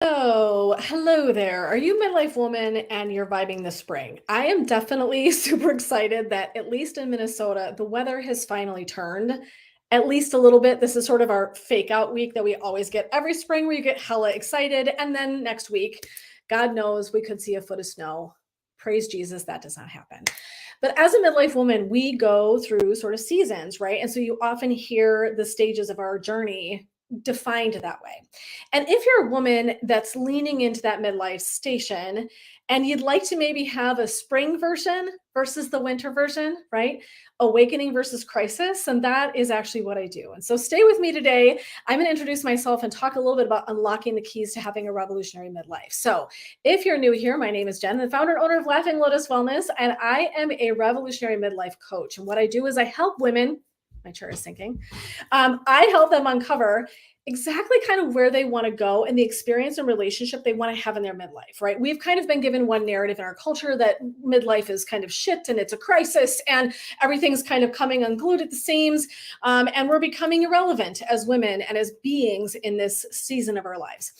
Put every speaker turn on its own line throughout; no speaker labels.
Oh, hello there. Are you a midlife woman and you're vibing the spring? I am definitely super excited that at least in Minnesota, the weather has finally turned at least a little bit. This is sort of our fake out week that we always get every spring where you get hella excited. And then next week, God knows we could see a foot of snow. Praise Jesus, that does not happen. But as a midlife woman, we go through sort of seasons, right? And so you often hear the stages of our journey defined that way. And if you're a woman that's leaning into that midlife station and you'd like to maybe have a spring version versus the winter version, right? Awakening versus crisis. And that is actually what I do. And so stay with me today. I'm going to introduce myself and talk a little bit about unlocking the keys to having a revolutionary midlife. So if you're new here, my name is Jen, the founder and owner of Laughing Lotus Wellness, and I am a revolutionary midlife coach. And what I do is I help women. My chair is sinking. I help them uncover exactly kind of where they want to go and the experience and relationship they want to have in their midlife, right? We've kind of been given one narrative in our culture that midlife is kind of shit and it's a crisis and everything's kind of coming unglued at the seams. And we're becoming irrelevant as women and as beings in this season of our lives.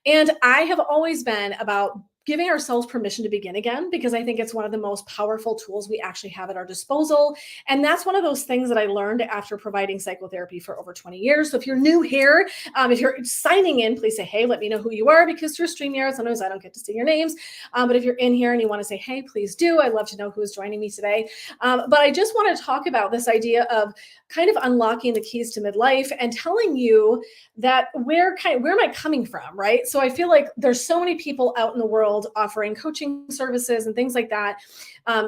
And I have always been about giving ourselves permission to begin again, because I think it's one of the most powerful tools we actually have at our disposal. And that's one of those things that I learned after providing psychotherapy for over 20 years. So if you're new here, if you're signing in, please say, hey, let me know who you are, because through StreamYard, sometimes I don't get to see your names. But if you're in here and you want to say, hey, please do. I'd love to know who is joining me today. But I just want to talk about this idea of kind of unlocking the keys to midlife and telling you that where am I coming from, right? So I feel like there's so many people out in the world offering coaching services and things like that,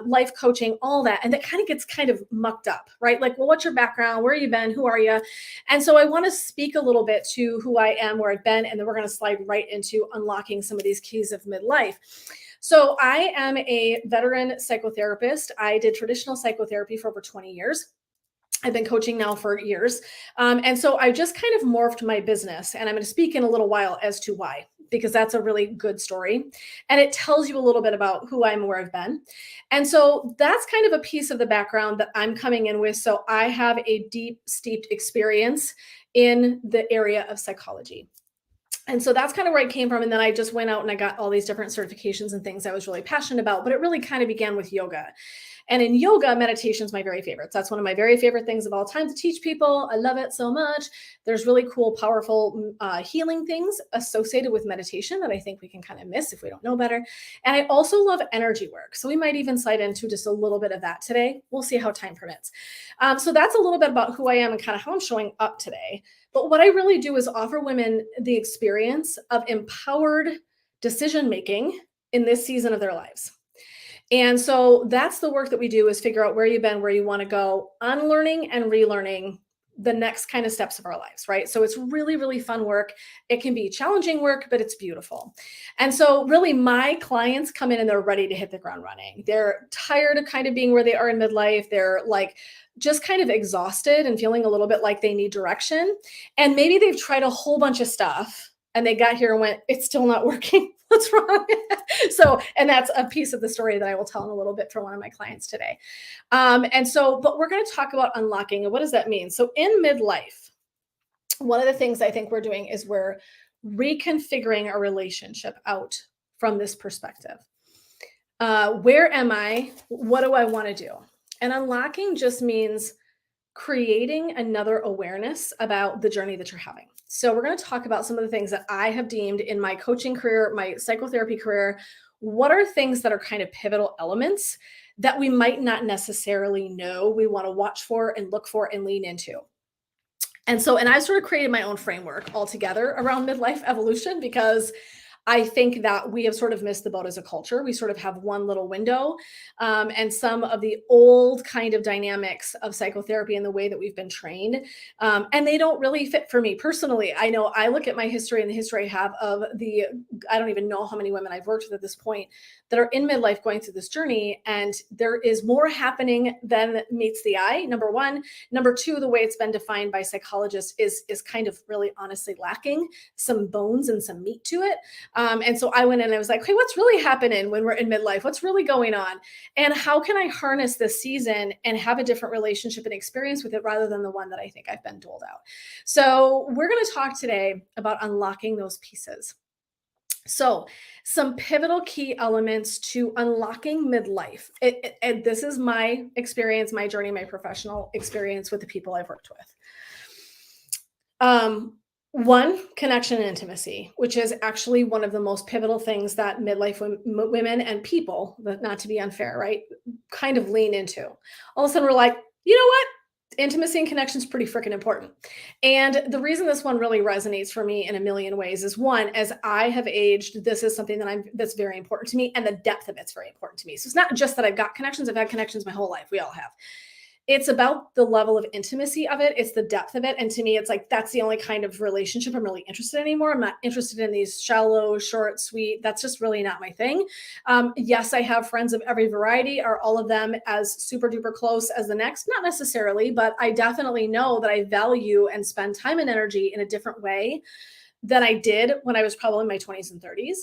life coaching, all that, and that kind of gets kind of mucked up, right? Like, well, what's your background? Where have you been? Who are you? And so I want to speak a little bit to who I am, where I've been, and then we're going to slide right into unlocking some of these keys of midlife. So I am a veteran psychotherapist. I did traditional psychotherapy for over 20 years. I've been coaching now for years. And so I just kind of morphed my business. And I'm going to speak in a little while as to why, because that's a really good story. And it tells you a little bit about who I am and where I've been. And so that's kind of a piece of the background that I'm coming in with. So I have a deep, steeped experience in the area of psychology. And so that's kind of where I came from. And then I just went out and I got all these different certifications and things I was really passionate about. But it really kind of began with yoga. And in yoga, meditation is my very favorites. That's one of my very favorite things of all time to teach people. I love it so much. There's really cool, powerful healing things associated with meditation that I think we can kind of miss if we don't know better. And I also love energy work. So we might even slide into just a little bit of that today. We'll see how time permits. So that's a little bit about who I am and kind of how I'm showing up today. But what I really do is offer women the experience of empowered decision making in this season of their lives. And so that's the work that we do, is figure out where you've been, where you want to go, unlearning and relearning the next kind of steps of our lives, right? So it's really, really fun work. It can be challenging work, but it's beautiful. And so really my clients come in and they're ready to hit the ground running. They're tired of kind of being where they are in midlife. They're like just kind of exhausted and feeling a little bit like they need direction. And maybe they've tried a whole bunch of stuff and they got here and went, it's still not working. What's wrong? So, and that's a piece of the story that I will tell in a little bit for one of my clients today. But we're going to talk about unlocking. And what does that mean? So in midlife, one of the things I think we're doing is we're reconfiguring our relationship out from this perspective. Where am I? What do I want to do? And unlocking just means creating another awareness about the journey that you're having. So we're going to talk about some of the things that I have deemed in my coaching career, my psychotherapy career. What are things that are kind of pivotal elements that we might not necessarily know we want to watch for and look for and lean into? And I sort of created my own framework altogether around midlife evolution, because I think that we have sort of missed the boat as a culture. We sort of have one little window, and some of the old kind of dynamics of psychotherapy and the way that we've been trained, and they don't really fit for me personally. I know I look at my history and the history I have of I don't even know how many women I've worked with at this point that are in midlife going through this journey, and there is more happening than meets the eye, number one. Number two, the way it's been defined by psychologists is kind of really honestly lacking some bones and some meat to it. And so I went in and I was like, hey, what's really happening when we're in midlife? What's really going on? And how can I harness this season and have a different relationship and experience with it rather than the one that I think I've been doled out? So we're going to talk today about unlocking those pieces. So, some pivotal key elements to unlocking midlife. And this is my experience, my journey, my professional experience with the people I've worked with. Um, One, connection and intimacy, which is actually one of the most pivotal things that midlife women and people, but not to be unfair, right, kind of lean into. All of a sudden, we're like, you know what? Intimacy and connection is pretty freaking important. And the reason this one really resonates for me in a million ways is one, as I have aged, this is something that's very important to me, and the depth of it's very important to me. So it's not just that I've got connections, I've had connections my whole life. We all have. It's about the level of intimacy of it, it's the depth of it, and to me, it's like, that's the only kind of relationship I'm really interested in anymore. I'm not interested in these shallow, short, sweet, that's just really not my thing. Yes, I have friends of every variety. Are all of them as super duper close as the next? Not necessarily, but I definitely know that I value and spend time and energy in a different way than I did when I was probably in my 20s and 30s,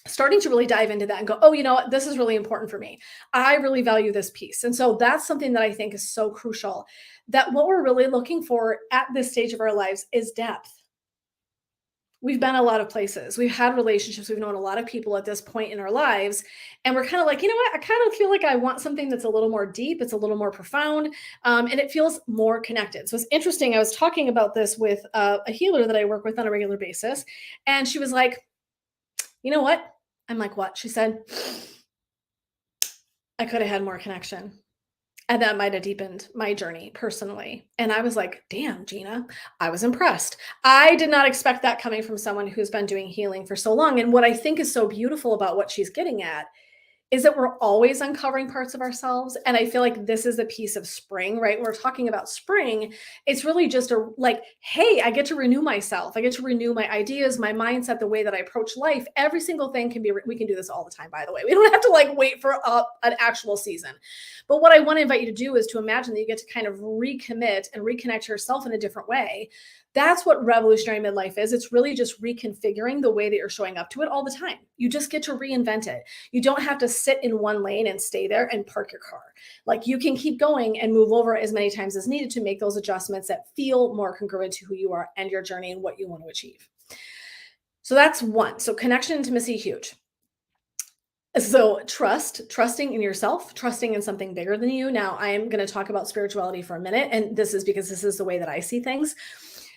starting to really dive into that and go, oh, you know what? This is really important for me. I really value this piece. And so that's something that I think is so crucial, that what we're really looking for at this stage of our lives is depth. We've been a lot of places. We've had relationships. We've known a lot of people at this point in our lives. And we're kind of like, you know what? I kind of feel like I want something that's a little more deep. It's a little more profound. And it feels more connected. So it's interesting. I was talking about this with a healer that I work with on a regular basis. And she was like, you know what? I'm like, what? She said, I could have had more connection. And that might have deepened my journey personally. And I was like, damn, Gina, I was impressed. I did not expect that coming from someone who's been doing healing for so long. And what I think is so beautiful about what she's getting at is that we're always uncovering parts of ourselves. And I feel like this is a piece of spring, right? When we're talking about spring, it's really just a like, hey, I get to renew myself. I get to renew my ideas, my mindset, the way that I approach life. Every single thing can be, we can do this all the time, by the way. We don't have to like wait for an actual season. But what I want to invite you to do is to imagine that you get to kind of recommit and reconnect yourself in a different way. That's what revolutionary midlife is. It's really just reconfiguring the way that you're showing up to it all the time. You just get to reinvent it. You don't have to sit in one lane and stay there and park your car. Like, you can keep going and move over as many times as needed to make those adjustments that feel more congruent to who you are and your journey and what you want to achieve. So that's one. So connection, intimacy, huge. So trusting in yourself, trusting in something bigger than you. Now, I am going to talk about spirituality for a minute, and this is because this is the way that I see things.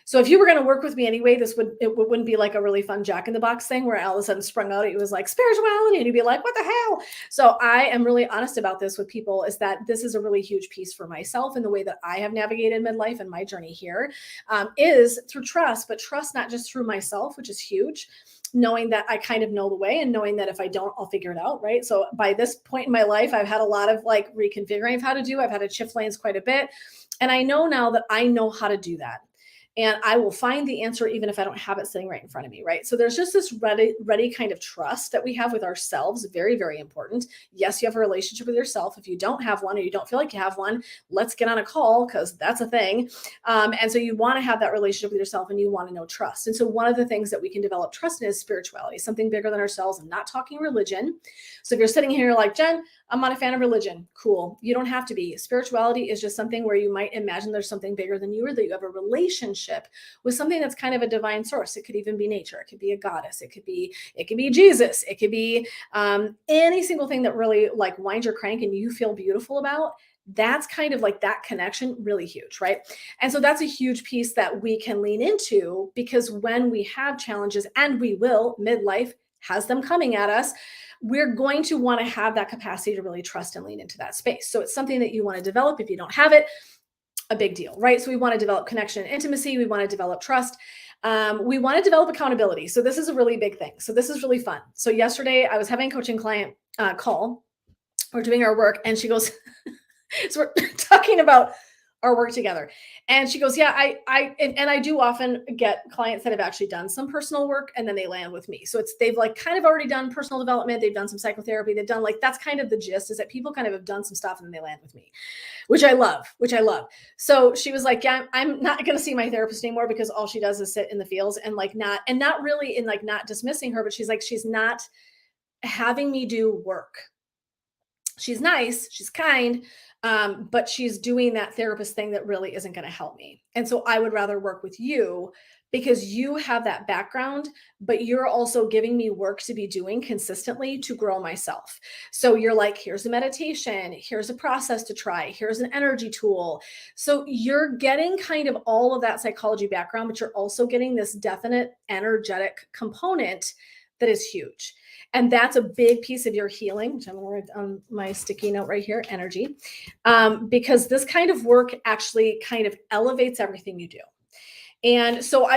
So if you were going to work with me anyway, wouldn't be like a really fun Jack in the Box thing where all of a sudden sprung out, it was like spirituality, and you'd be like, what the hell? So I am really honest about this with people, is that this is a really huge piece for myself, and the way that I have navigated midlife and my journey here is through trust, but trust not just through myself, which is huge, knowing that I kind of know the way and knowing that if I don't, I'll figure it out. Right. So by this point in my life, I've had a lot of like reconfiguring of how to do. I've had to shift lanes quite a bit. And I know now that I know how to do that. And I will find the answer even if I don't have it sitting right in front of me, right? So there's just this ready kind of trust that we have with ourselves, very, very important. Yes, you have a relationship with yourself. If you don't have one or you don't feel like you have one, let's get on a call, because that's a thing. And so you want to have that relationship with yourself, and you want to know trust. And so one of the things that we can develop trust in is spirituality, something bigger than ourselves. I'm not talking religion. So if you're sitting here like, Jen, I'm not a fan of religion. Cool. You don't have to be. Spirituality is just something where you might imagine there's something bigger than you, or that you have a relationship with something that's kind of a divine source. It could even be nature. It could be a goddess. It could be Jesus. It could be any single thing that really like winds your crank and you feel beautiful about. That's kind of like that connection, really huge, right? And so that's a huge piece that we can lean into, because when we have challenges, and we will, midlife has them coming at us, we're going to want to have that capacity to really trust and lean into that space. So it's something that you want to develop. If you don't have it, a big deal, right? So we want to develop connection and intimacy. We want to develop trust. We want to develop accountability. So this is a really big thing. So this is really fun. So yesterday I was having a coaching client call. We're doing our work, and she goes, so we're talking about our work together. And she goes, yeah, I do often get clients that have actually done some personal work, and then they land with me. So they've like kind of already done personal development. They've done some psychotherapy. They've done like, that's kind of the gist, is that people kind of have done some stuff and then they land with me, which I love. So she was like, yeah, I'm not going to see my therapist anymore, because all she does is sit in the fields and like not really in like not dismissing her, but she's like, she's not having me do work. She's nice, she's kind, but she's doing that therapist thing that really isn't going to help me. And so I would rather work with you, because you have that background, but you're also giving me work to be doing consistently to grow myself. So you're like, here's a meditation, here's a process to try, here's an energy tool. So you're getting kind of all of that psychology background, but you're also getting this definite energetic component that is huge. And that's a big piece of your healing, which I'm going to write on my sticky note right here, energy, because this kind of work actually kind of elevates everything you do. And so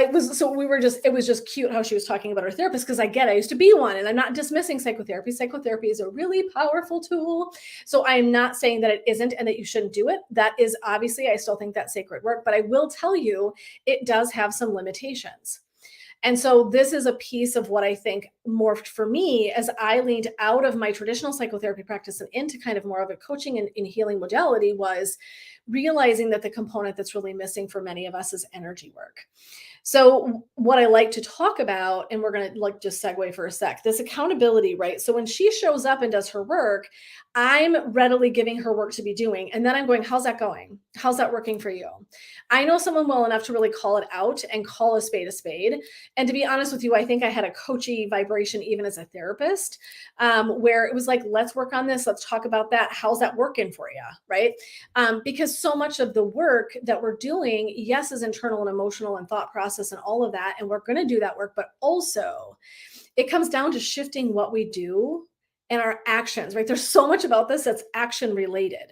we were just, it was just cute how she was talking about her therapist, because I used to be one, and I'm not dismissing psychotherapy. Psychotherapy is a really powerful tool. So I'm not saying that it isn't and that you shouldn't do it. That is obviously, I still think that's sacred work, but I will tell you, it does have some limitations. And so this is a piece of what I think morphed for me as I leaned out of my traditional psychotherapy practice and into kind of more of a coaching and healing modality, was realizing that the component that's really missing for many of us is energy work. So what I like to talk about, and we're going to like just segue for a sec, this accountability, right? So when she shows up and does her work, I'm readily giving her work to be doing. And then I'm going, how's that going? How's that working for you? I know someone well enough to really call it out and call a spade a spade. And to be honest with you, I think I had a coachy vibration even as a therapist, where it was like, let's work on this. Let's talk about that. How's that working for you? Right. Because so much of the work that we're doing, yes, is internal and emotional and thought process and all of that. And we're going to do that work, but also it comes down to shifting what we do and our actions, right? There's so much about this that's action related.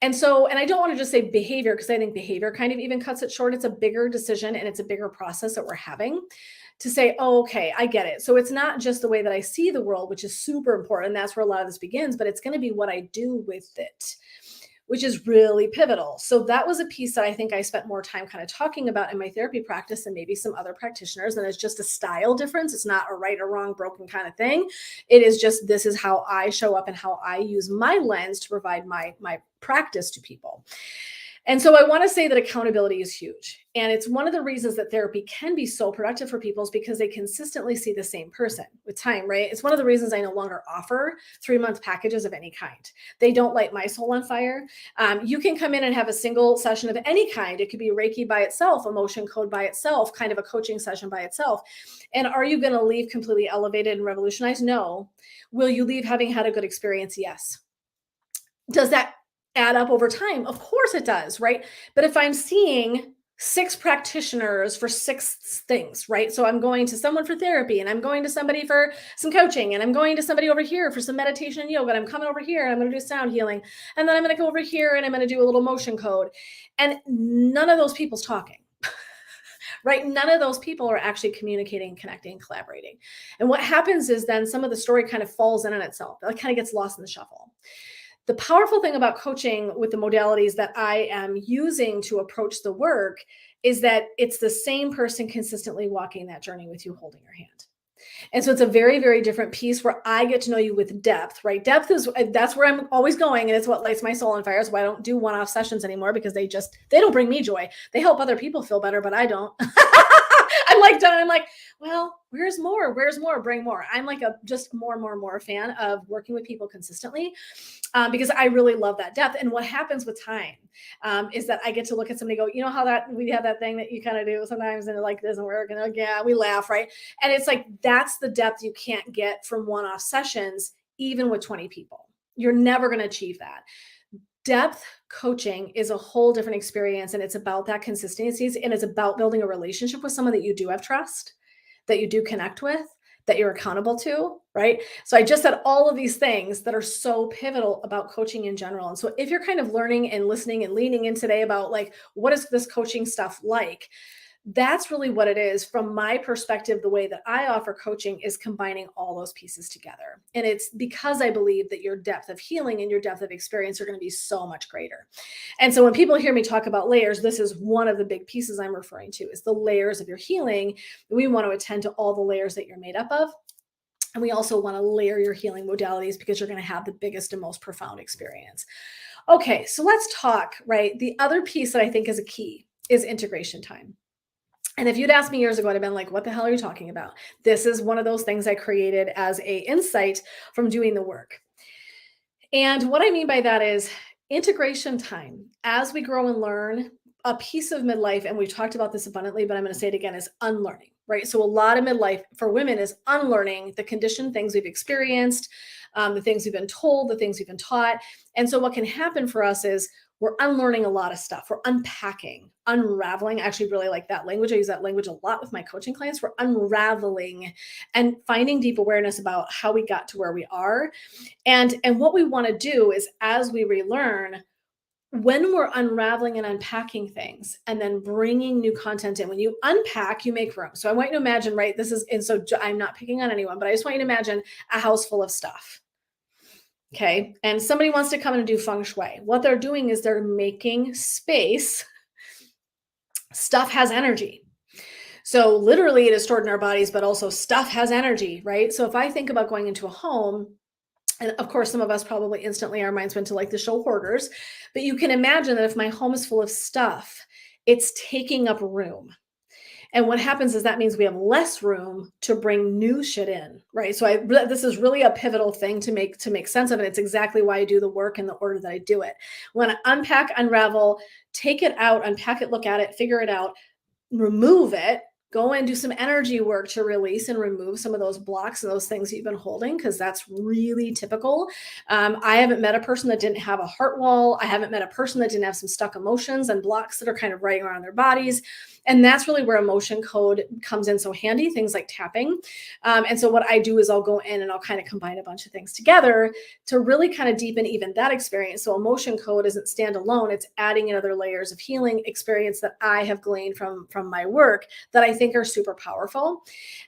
And so, and I don't want to just say behavior, because I think behavior kind of even cuts it short. It's a bigger decision and it's a bigger process that we're having to say, oh, okay, I get it. So it's not just the way that I see the world, which is super important. That's where a lot of this begins, but it's going to be what I do with it, which is really pivotal. So that was a piece that I think I spent more time kind of talking about in my therapy practice than maybe some other practitioners. And it's just a style difference. It's not a right or wrong, broken kind of thing. It is just, this is how I show up and how I use my lens to provide my practice to people. And so I want to say that accountability is huge. And it's one of the reasons that therapy can be so productive for people, is because they consistently see the same person with time, right? It's one of the reasons I no longer offer 3-month packages of any kind. They don't light my soul on fire. You can come in and have a single session of any kind. It could be Reiki by itself, emotion code by itself, kind of a coaching session by itself. And are you going to leave completely elevated and revolutionized? No. Will you leave having had a good experience? Yes. Does that add up over time? Of course it does, right? But if I'm seeing 6 practitioners for 6 things, right? So I'm going to someone for therapy, and I'm going to somebody for some coaching, and I'm going to somebody over here for some meditation and yoga, and I'm coming over here and I'm going to do sound healing, and then I'm going to go over here and I'm going to do a little motion code. And none of those people's talking. Right? None of those people are actually communicating, connecting, collaborating. And what happens is then some of the story kind of falls in on itself. It kind of gets lost in the shuffle. The powerful thing about coaching with the modalities that I am using to approach the work is that it's the same person consistently walking that journey with you, holding your hand. And so it's a very, very different piece where I get to know you with depth, right? Depth is, that's where I'm always going. And it's what lights my soul on fire. Is why I don't do one-off sessions anymore, because they don't bring me joy. They help other people feel better, but I don't. I'm like done. I'm like, well, where's more? Where's more? Bring more. I'm like just more fan of working with people consistently, because I really love that depth. And what happens with time is that I get to look at somebody and go, you know how that we have that thing that you kind of do sometimes and it like doesn't work, and like, yeah, we laugh, right? And it's like, that's the depth you can't get from one-off sessions, even with 20 people. You're never going to achieve that. Depth coaching is a whole different experience, and it's about that consistency, and it's about building a relationship with someone that you do have trust, that you do connect with, that you're accountable to, right? So I just said all of these things that are so pivotal about coaching in general. And so if you're kind of learning and listening and leaning in today about like, what is this coaching stuff like? That's really what it is. From my perspective, the way that I offer coaching is combining all those pieces together. And it's because I believe that your depth of healing and your depth of experience are going to be so much greater. And so when people hear me talk about layers, this is one of the big pieces I'm referring to, is the layers of your healing. We want to attend to all the layers that you're made up of. And we also want to layer your healing modalities, because you're going to have the biggest and most profound experience. Okay, so let's talk, right? The other piece that I think is a key is integration time. And if you'd asked me years ago, I'd have been like, what the hell are you talking about? This is one of those things I created as a insight from doing the work. And what I mean by that is integration time. As we grow and learn, a piece of midlife, and we've talked about this abundantly, but I'm going to say it again, is unlearning, right? So a lot of midlife for women is unlearning the conditioned things we've experienced, the things we've been told, the things we've been taught. And so what can happen for us is we're unlearning a lot of stuff. We're unpacking, unraveling. I actually really like that language. I use that language a lot with my coaching clients. We're unraveling and finding deep awareness about how we got to where we are. And what we want to do is, as we relearn, when we're unraveling and unpacking things and then bringing new content in, when you unpack, you make room. So I want you to imagine, right? And so I'm not picking on anyone, but I just want you to imagine a house full of stuff. Okay. And somebody wants to come in and do feng shui. What they're doing is they're making space. Stuff has energy. So literally it is stored in our bodies, but also stuff has energy, right? So if I think about going into a home, and of course, some of us probably instantly, our minds went to like the show Hoarders, but you can imagine that if my home is full of stuff, it's taking up room. And what happens is that means we have less room to bring new shit in, right? So this is really a pivotal thing to make sense of it. It's exactly why I do the work in the order that I do it. When I unpack, unravel, take it out, unpack it, look at it, figure it out, remove it, go and do some energy work to release and remove some of those blocks and those things that you've been holding, because that's really typical. I haven't met a person that didn't have a heart wall. I haven't met a person that didn't have some stuck emotions and blocks that are kind of riding around their bodies. And that's really where emotion code comes in so handy, things like tapping. And so what I do is I'll go in and I'll kind of combine a bunch of things together to really kind of deepen even that experience. So emotion code isn't standalone. It's adding in other layers of healing experience that I have gleaned from my work that I think are super powerful.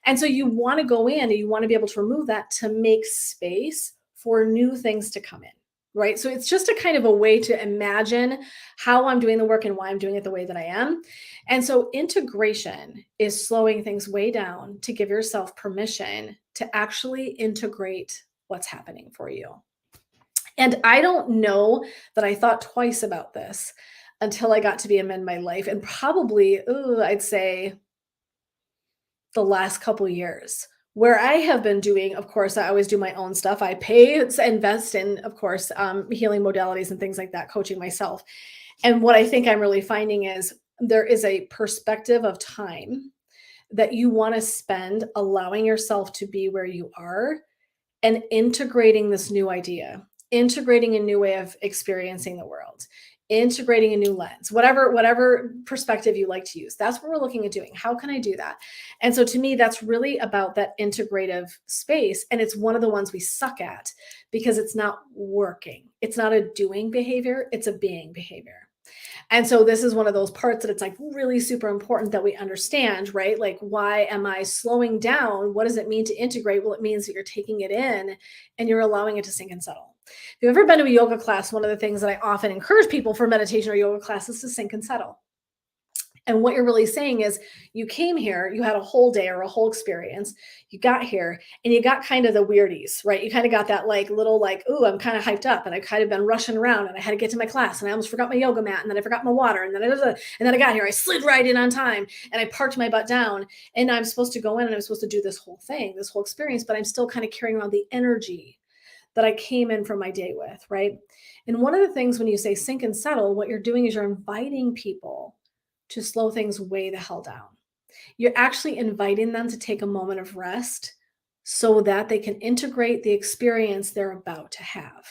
And so you want to go in and you want to be able to remove that to make space for new things to come in. Right. So it's just a kind of a way to imagine how I'm doing the work and why I'm doing it the way that I am. And so integration is slowing things way down to give yourself permission to actually integrate what's happening for you. And I don't know that I thought twice about this until I got to be in my life, and probably, I'd say the last couple years, where I have been doing, of course, I always do my own stuff. I invest in, of course, healing modalities and things like that, coaching myself. And what I think I'm really finding is there is a perspective of time that you want to spend allowing yourself to be where you are and integrating this new idea, integrating a new way of experiencing the world, integrating a new lens, whatever perspective you like to use. That's what we're looking at doing. How can I do that? And so to me, that's really about that integrative space. And it's one of the ones we suck at because it's not working. It's not a doing behavior, it's a being behavior. And so this is one of those parts that it's like really super important that we understand, right? Like, why am I slowing down? What does it mean to integrate? Well, it means that you're taking it in and you're allowing it to sink and settle. If you've ever been to a yoga class, one of the things that I often encourage people for meditation or yoga classes is to sink and settle. And what you're really saying is you came here, you had a whole day or a whole experience, you got here and you got kind of the weirdies, right? You kind of got that like little like, ooh, I'm kind of hyped up and I kind of been rushing around and I had to get to my class and I almost forgot my yoga mat and then I forgot my water and then I got here, I slid right in on time and I parked my butt down and I'm supposed to go in and I'm supposed to do this whole thing, this whole experience, but I'm still kind of carrying around the energy that I came in from my day with, right? And one of the things when you say sink and settle, what you're doing is you're inviting people to slow things way the hell down. You're actually inviting them to take a moment of rest so that they can integrate the experience they're about to have.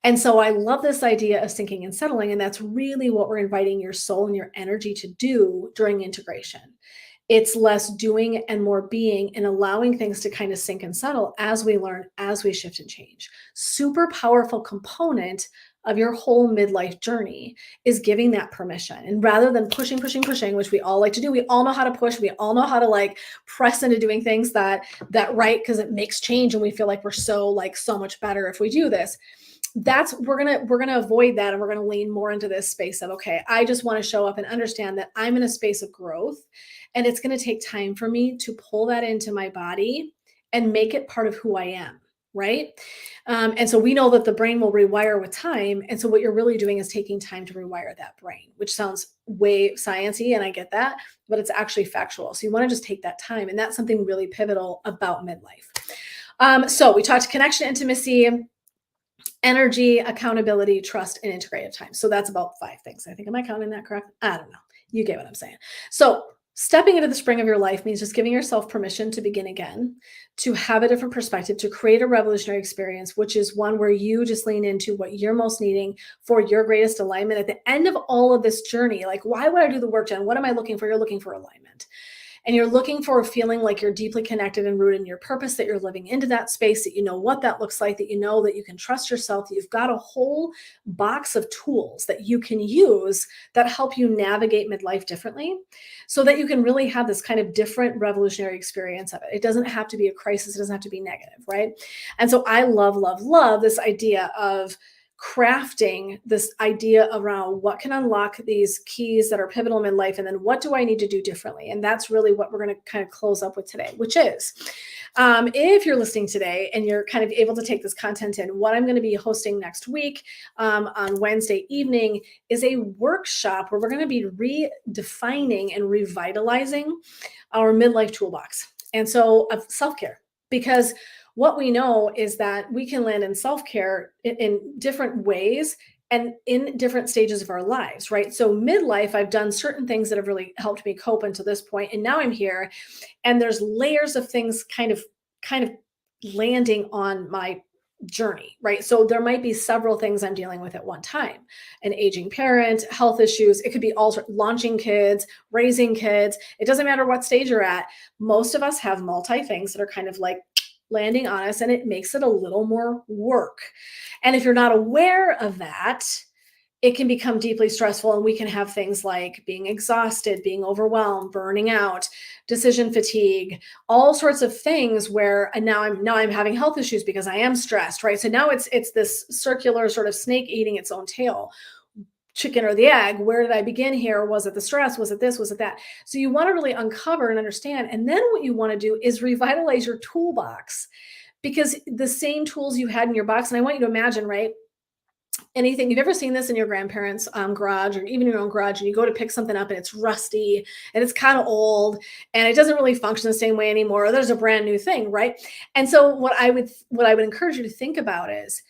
And so I love this idea of sinking and settling. And that's really what we're inviting your soul and your energy to do during integration. It's less doing and more being and allowing things to kind of sink and settle as we learn, as we shift and change. Super powerful component of your whole midlife journey is giving that permission. And rather than pushing, which we all like to do, we all know how to push, we all know how to like press into doing things that right, because it makes change and we feel like we're so much better if we do this. We're gonna avoid that, and we're gonna lean more into this space of, okay, I just want to show up and understand that I'm in a space of growth, and it's going to take time for me to pull that into my body and make it part of who I am, right? And so we know that the brain will rewire with time, and so what you're really doing is taking time to rewire that brain, which sounds way sciencey, and I get that, but it's actually factual. So you want to just take that time, and that's something really pivotal about midlife. So we talked connection, intimacy. energy, accountability, trust, and integrated time. So that's about 5 things. I think, am I counting that correct? I don't know. You get what I'm saying. So stepping into the spring of your life means just giving yourself permission to begin again, to have a different perspective, to create a revolutionary experience, which is one where you just lean into what you're most needing for your greatest alignment. At the end of all of this journey, like, why would I do the work, Jen? What am I looking for? You're looking for alignment. And you're looking for a feeling like you're deeply connected and rooted in your purpose, that you're living into that space, that you know what that looks like, that you know that you can trust yourself, that you've got a whole box of tools that you can use that help you navigate midlife differently, so that you can really have this kind of different revolutionary experience of it. It doesn't have to be a crisis. It doesn't have to be negative, right? And so I love, love, love this idea of crafting this idea around what can unlock these keys that are pivotal in midlife, and then what do I need to do differently. And that's really what we're going to kind of close up with today, which is, if you're listening today and you're kind of able to take this content in, what I'm going to be hosting next week on Wednesday evening is a workshop where we're going to be redefining and revitalizing our midlife toolbox. And so of self-care, because what we know is that we can land in self-care in different ways and in different stages of our lives, right? So midlife, I've done certain things that have really helped me cope until this point, and now I'm here, and there's layers of things kind of landing on my journey, right? So there might be several things I'm dealing with at one time: an aging parent, health issues. It could be also launching kids, raising kids. It doesn't matter what stage you're at. Most of us have multi things that are kind of like landing on us, and it makes it a little more work. And if you're not aware of that, it can become deeply stressful, and we can have things like being exhausted, being overwhelmed, burning out, decision fatigue, all sorts of things where, and now I'm having health issues because I am stressed, right? So now it's this circular sort of snake eating its own tail. Chicken or the egg? Where did I begin here? Was it the stress? Was it this? Was it that? So you want to really uncover and understand. And then what you want to do is revitalize your toolbox, because the same tools you had in your box, and I want you to imagine, right? Anything you've ever seen this in your grandparents' garage, or even your own garage, and you go to pick something up and it's rusty and it's kind of old and it doesn't really function the same way anymore, or there's a brand new thing, right? And so what I would encourage you to think about is,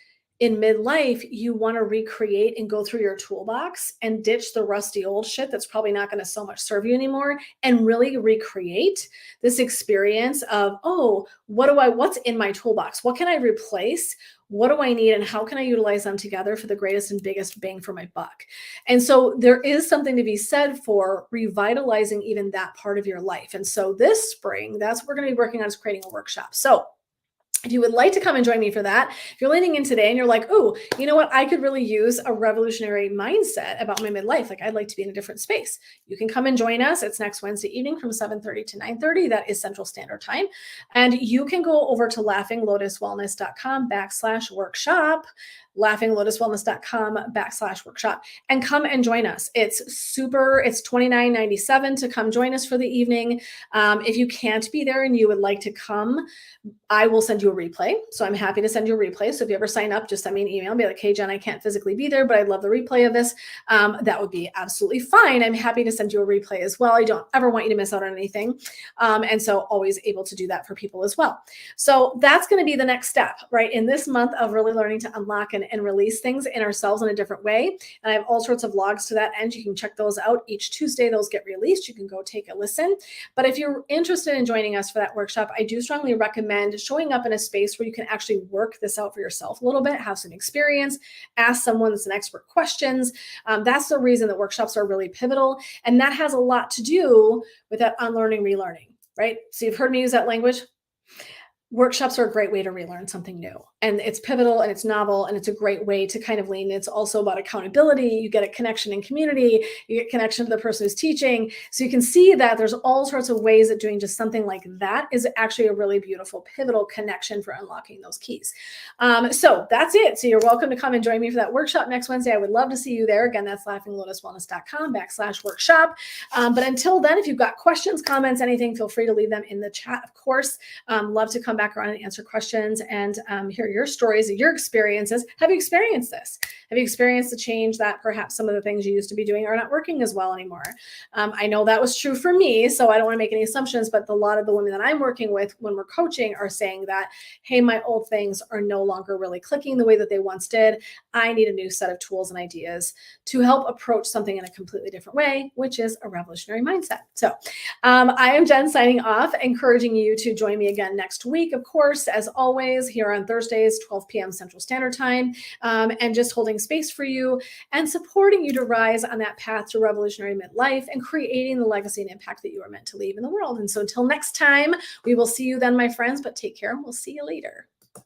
in midlife, you want to recreate and go through your toolbox and ditch the rusty old shit that's probably not going to so much serve you anymore, and really recreate this experience of, oh, what's in my toolbox? What can I replace? What do I need? And how can I utilize them together for the greatest and biggest bang for my buck? And so there is something to be said for revitalizing even that part of your life. And so this spring, that's what we're going to be working on, is creating a workshop. So if you would like to come and join me for that, if you're leaning in today and you're like, oh, you know what, I could really use a revolutionary mindset about my midlife. Like, I'd like to be in a different space. You can come and join us. It's next Wednesday evening from 7:30 to 9:30. That is Central Standard Time. And you can go over to laughinglotuswellness.com/workshop, laughinglotuswellness.com/workshop, and come and join us. It's $29.97 to come join us for the evening. If you can't be there and you would like to come, I will send you a replay. So I'm happy to send you a replay. So if you ever sign up, just send me an email and be like, hey, Jen, I can't physically be there, but I'd love the replay of this. That would be absolutely fine. I'm happy to send you a replay as well. I don't ever want you to miss out on anything. And so always able to do that for people as well. So that's going to be the next step, right? In this month of really learning to unlock and release things in ourselves in a different way. And I have all sorts of logs to that end. You can check those out each Tuesday. Those get released. You can go take a listen. But if you're interested in joining us for that workshop, I do strongly recommend showing up in a space where you can actually work this out for yourself a little bit, have some experience, ask someone that's an expert questions. That's the reason that workshops are really pivotal. And that has a lot to do with that unlearning, relearning, right? So you've heard me use that language. Workshops are a great way to relearn something new, and it's pivotal and it's novel, and it's a great way to kind of lean. It's also about accountability. You get a connection in community, you get connection to the person who's teaching. So you can see that there's all sorts of ways that doing just something like that is actually a really beautiful, pivotal connection for unlocking those keys. So that's it. So you're welcome to come and join me for that workshop next Wednesday. I would love to see you there. Again, that's laughinglotuswellness.com/workshop. But until then, if you've got questions, comments, anything, feel free to leave them in the chat, of course. Love to come back back around and answer questions and hear your stories and your experiences. Have you experienced this? Have you experienced the change that perhaps some of the things you used to be doing are not working as well anymore? I know that was true for me, so I don't want to make any assumptions, but a lot of the women that I'm working with when we're coaching are saying that, hey, my old things are no longer really clicking the way that they once did. I need a new set of tools and ideas to help approach something in a completely different way, which is a revolutionary mindset. So I am Jen signing off, encouraging you to join me again next week, of course, as always, here on Thursdays, 12 p.m. Central Standard Time, and just holding space for you and supporting you to rise on that path to revolutionary midlife and creating the legacy and impact that you are meant to leave in the world. And so until next time, we will see you then, my friends, but take care and we'll see you later.